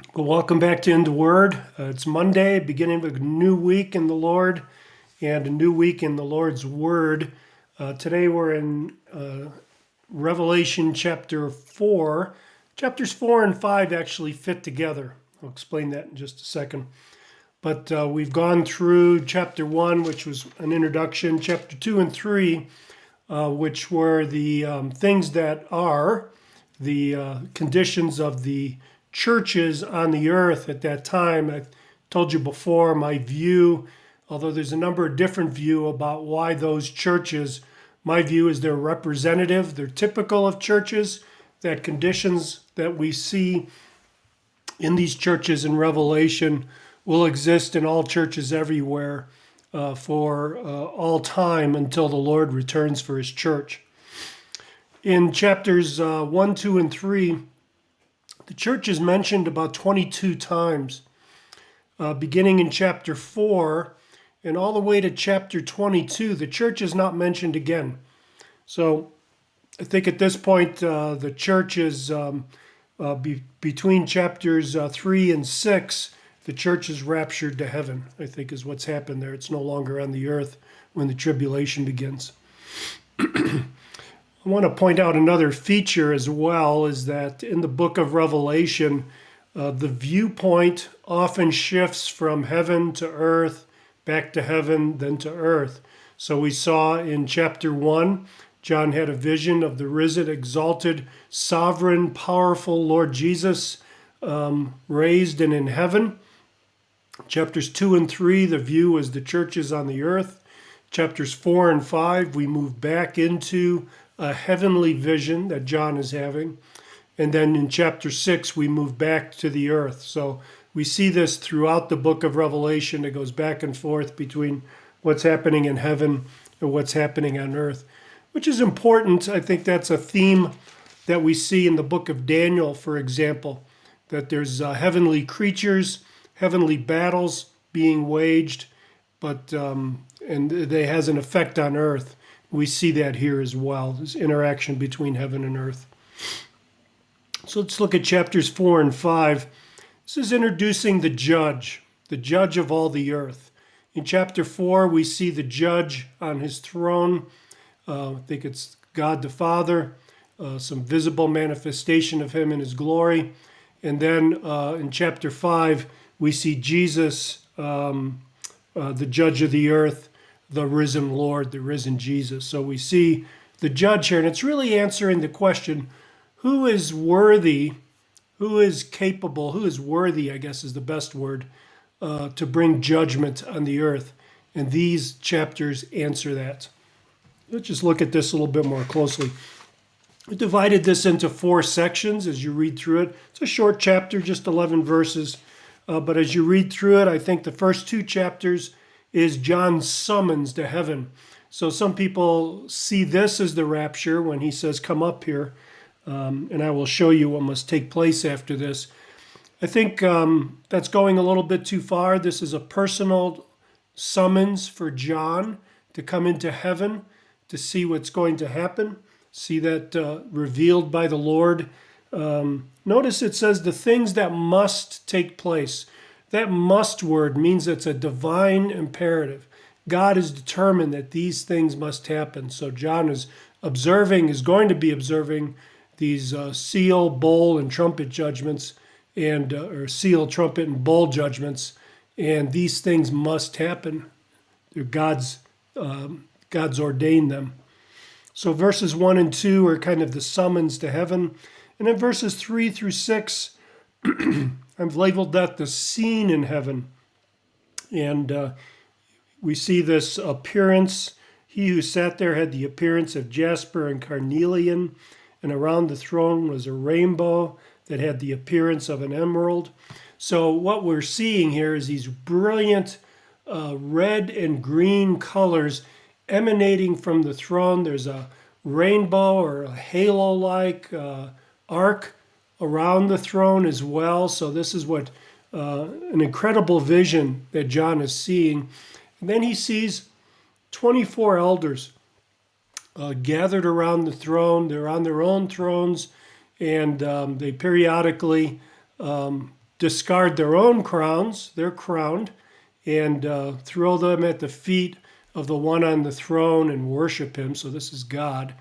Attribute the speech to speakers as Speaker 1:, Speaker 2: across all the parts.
Speaker 1: Well, welcome back to In the Word. It's Monday, beginning of a new week in the Lord and a new week in the Lord's Word. Today we're in Revelation chapter 4. Chapters 4 and 5 actually fit together. I'll explain that in just a second. But we've gone through chapter 1, which was an introduction, chapter 2 and 3, which were the things that are the conditions of the churches on the earth at that time. I told you before my view, although there's a number of different views about why those churches, my view is they're representative, they're typical of churches, that conditions that we see in these churches in Revelation will exist in all churches everywhere for all time until the Lord returns for his church. In chapters 1, 2, and 3, the church is mentioned about 22 times, beginning in chapter 4 and all the way to chapter 22. The church is not mentioned again. So I think at this point, the church is between chapters 3 and 6, the church is raptured to heaven, I think is what's happened there. It's no longer on the earth when the tribulation begins. I want to point out another feature as well is that in the book of Revelation, the viewpoint often shifts from heaven to earth, back to heaven, then to earth. So we saw in chapter 1, John had a vision of the risen, exalted, sovereign, powerful Lord Jesus raised and in heaven. Chapters 2 and 3, the view is the churches on the earth. Chapters 4 and 5, we move back into a heavenly vision that John is having. And then in chapter 6, we move back to the earth. So we see this throughout the book of Revelation. It goes back and forth between what's happening in heaven and what's happening on earth, which is important. I think that's a theme that we see in the book of Daniel, for example, that there's heavenly creatures, heavenly battles being waged, but and they has an effect on earth. We see that here as well, this interaction between heaven and earth. So let's look at chapters 4 and 5. This is introducing the judge of all the earth. In chapter 4, we see the judge on his throne. I think it's God the Father, some visible manifestation of him in his glory. And then in chapter 5, we see Jesus, the judge of the earth, the risen Lord, the risen Jesus. So we see the judge here, and it's really answering the question, who is worthy, who is capable, who is worthy, I guess is the best word, to bring judgment on the earth. And these chapters answer that. Let's just look at this a little bit more closely. I divided this into 4 sections as you read through it. It's a short chapter, just 11 verses. But as you read through it, I think the first 2 chapters is John's summons to heaven. So some people see this as the rapture when he says, come up here, and I will show you what must take place after this. I think that's going a little bit too far. This is a personal summons for John to come into heaven to see what's going to happen, see that revealed by the Lord. Notice it says the things that must take place. That must word means it's a divine imperative. God is determined that these things must happen. So John is going to be observing these seal, bowl, and trumpet judgments, and or seal, trumpet, and bowl judgments, and these things must happen. They're God's ordained them. So verses 1 and 2 are kind of the summons to heaven, and then verses 3 through 6. I've labeled that the scene in heaven. And we see this appearance. He who sat there had the appearance of jasper and carnelian, and around the throne was a rainbow that had the appearance of an emerald. So what we're seeing here is these brilliant red and green colors emanating from the throne. There's a rainbow or a halo-like arc around the throne as well. So this is what an incredible vision that John is seeing. And then he sees 24 elders gathered around the throne. They're on their own thrones, and they periodically discard their own crowns, they're crowned, and throw them at the feet of the one on the throne and worship him. So this is God.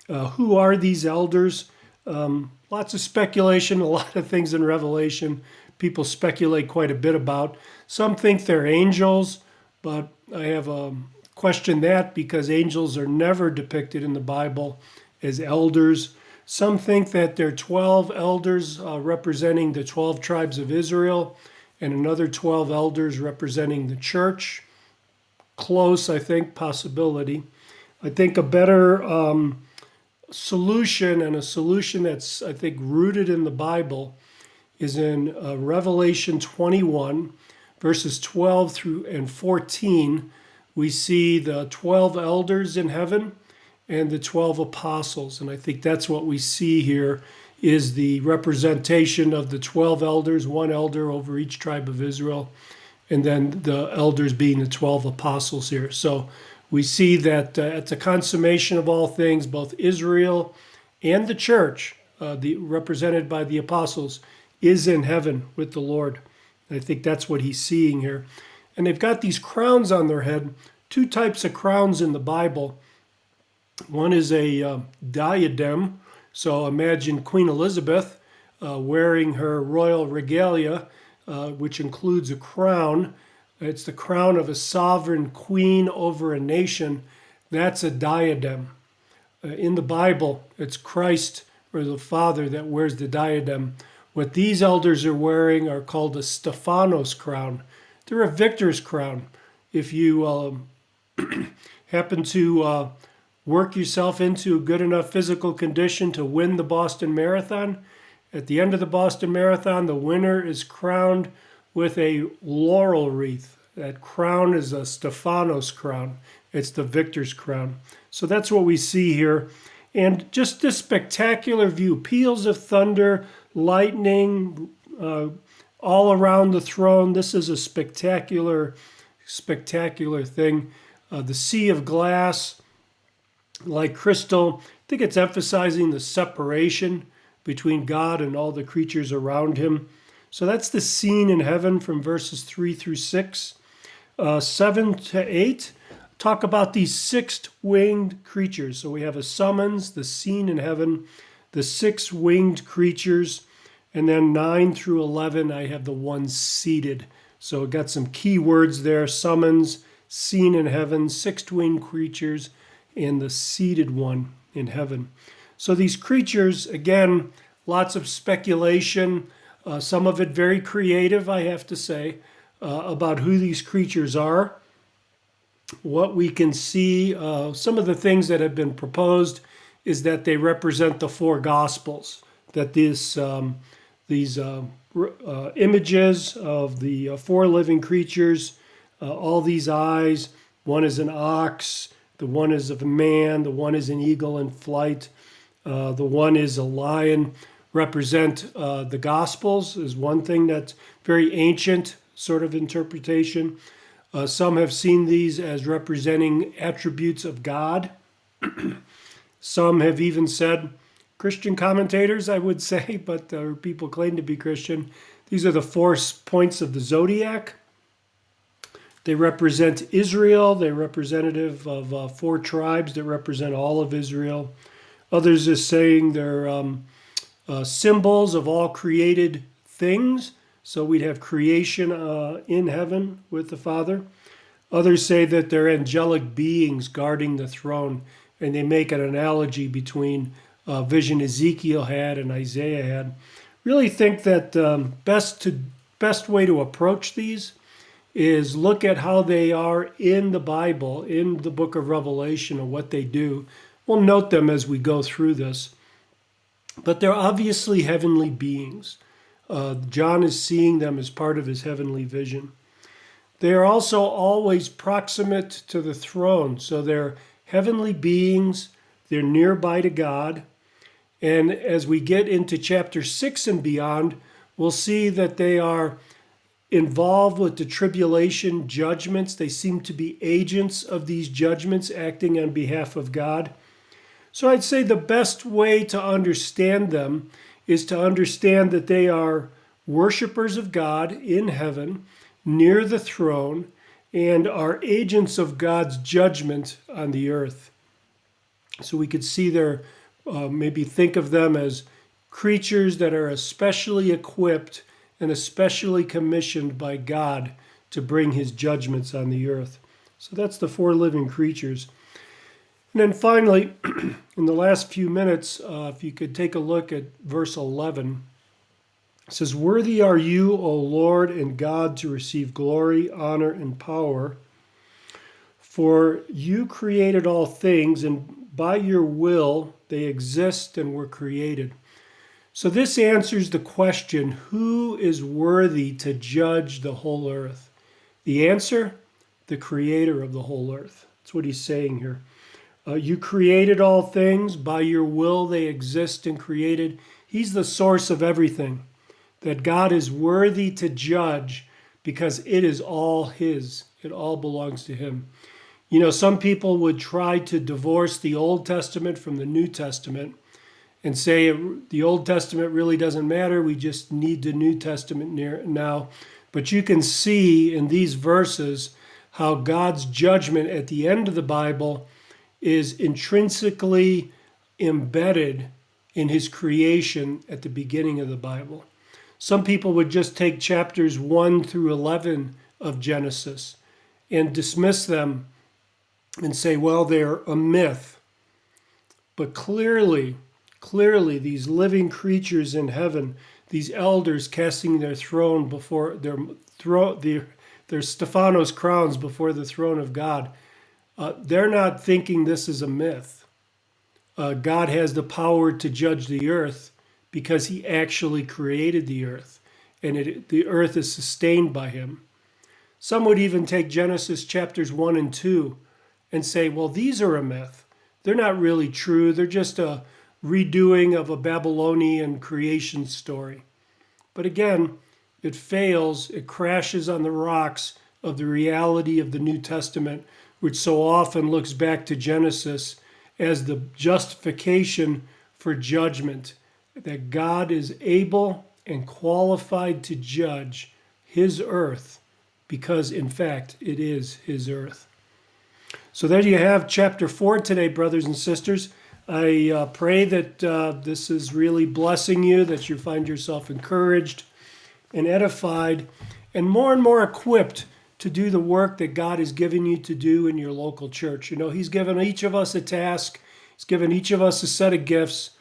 Speaker 1: Who are these elders? Lots of speculation, a lot of things in Revelation people speculate quite a bit about. Some think they're angels, but I have questioned that because angels are never depicted in the Bible as elders. Some think that they're 12 elders representing the 12 tribes of Israel and another 12 elders representing the church. Close, I think, possibility. I think a better solution, and a solution that's, I think, rooted in the Bible, is in Revelation 21, verses 12 through and 14. We see the 12 elders in heaven and the 12 apostles. And I think that's what we see here is the representation of the 12 elders, one elder over each tribe of Israel, and then the elders being the 12 apostles here. So we see that at the consummation of all things, both Israel and the church, represented by the apostles, is in heaven with the Lord. I think that's what he's seeing here. And they've got these crowns on their head, two types of crowns in the Bible. One is a diadem. So imagine Queen Elizabeth wearing her royal regalia, which includes a crown. It's the crown of a sovereign queen over a nation. That's a diadem. In the Bible, it's Christ or the Father that wears the diadem. What these elders are wearing are called a Stephanos crown. They're a victor's crown. If you happen to work yourself into a good enough physical condition to win the Boston Marathon, at the end of the Boston Marathon, the winner is crowned with a laurel wreath. That crown is a Stephanos crown. It's the victor's crown. So that's what we see here. And just this spectacular view, peals of thunder, lightning, all around the throne. This is a spectacular, spectacular thing. The sea of glass, like crystal. I think it's emphasizing the separation between God and all the creatures around him. So that's the scene in heaven from verses 3 through 6. 7 to 8 talk about these six-winged creatures. So we have a summons, the scene in heaven, the six-winged creatures, and then 9 through 11, I have the one seated. So got some key words there: summons, scene in heaven, six-winged creatures, and the seated one in heaven. So these creatures, again, lots of speculation, some of it very creative, I have to say, about who these creatures are. What we can see, some of the things that have been proposed is that they represent the four Gospels, that these images of the four living creatures, all these eyes, one is an ox, the one is of a man, the one is an eagle in flight, the one is a lion, represent the Gospels is one thing that's very ancient sort of interpretation. Some have seen these as representing attributes of God. Some have even said, Christian commentators, I would say, but people claim to be Christian, these are the four points of the zodiac. They represent Israel. They're representative of four tribes that represent all of Israel. Others are saying they're symbols of all created things. So we'd have creation in heaven with the Father. Others say that they're angelic beings guarding the throne, and they make an analogy between vision Ezekiel had and Isaiah had. Really think that best way to approach these is look at how they are in the Bible, in the book of Revelation, and what they do. We'll note them as we go through this. But they're obviously heavenly beings. John is seeing them as part of his heavenly vision. They are also always proximate to the throne. So they're heavenly beings. They're nearby to God. And as we get into chapter 6 and beyond, we'll see that they are involved with the tribulation judgments. They seem to be agents of these judgments acting on behalf of God. So I'd say the best way to understand them is to understand that they are worshipers of God in heaven, near the throne, and are agents of God's judgment on the earth. So we could see there, maybe think of them as creatures that are especially equipped and especially commissioned by God to bring his judgments on the earth. So that's the four living creatures. And then finally, in the last few minutes, if you could take a look at verse 11, it says, "Worthy are you, O Lord and God, to receive glory, honor, and power. For you created all things, and by your will they exist and were created." So this answers the question, who is worthy to judge the whole earth? The answer, the creator of the whole earth. That's what he's saying here. You created all things. By your will they exist and created. He's the source of everything. That God is worthy to judge because it is all his. It all belongs to him. You know, some people would try to divorce the Old Testament from the New Testament and say the Old Testament really doesn't matter. We just need the New Testament now. But you can see in these verses how God's judgment at the end of the Bible is intrinsically embedded in his creation at the beginning of the Bible. Some people would just take chapters 1 through 11 of Genesis and dismiss them and say, well, they're a myth. But clearly, these living creatures in heaven, these elders casting their throne before their Stephanos crowns before the throne of God, they're not thinking this is a myth. God has the power to judge the earth because he actually created the earth, and the earth is sustained by him. Some would even take Genesis chapters 1 and 2 and say, well, these are a myth. They're not really true. They're just a redoing of a Babylonian creation story. But again, it fails. It crashes on the rocks of the reality of the New Testament, which so often looks back to Genesis as the justification for judgment, that God is able and qualified to judge his earth because, in fact, it is his earth. So there you have chapter 4 today, brothers and sisters. I pray that this is really blessing you, that you find yourself encouraged and edified and more equipped to do the work that God has given you to do in your local church. You know, he's given each of us a task. He's given each of us a set of gifts.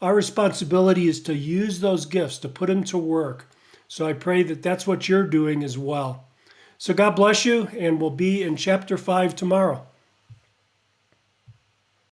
Speaker 1: Our responsibility is to use those gifts, to put them to work. So I pray that that's what you're doing as well. So God bless you, and we'll be in chapter 5 tomorrow.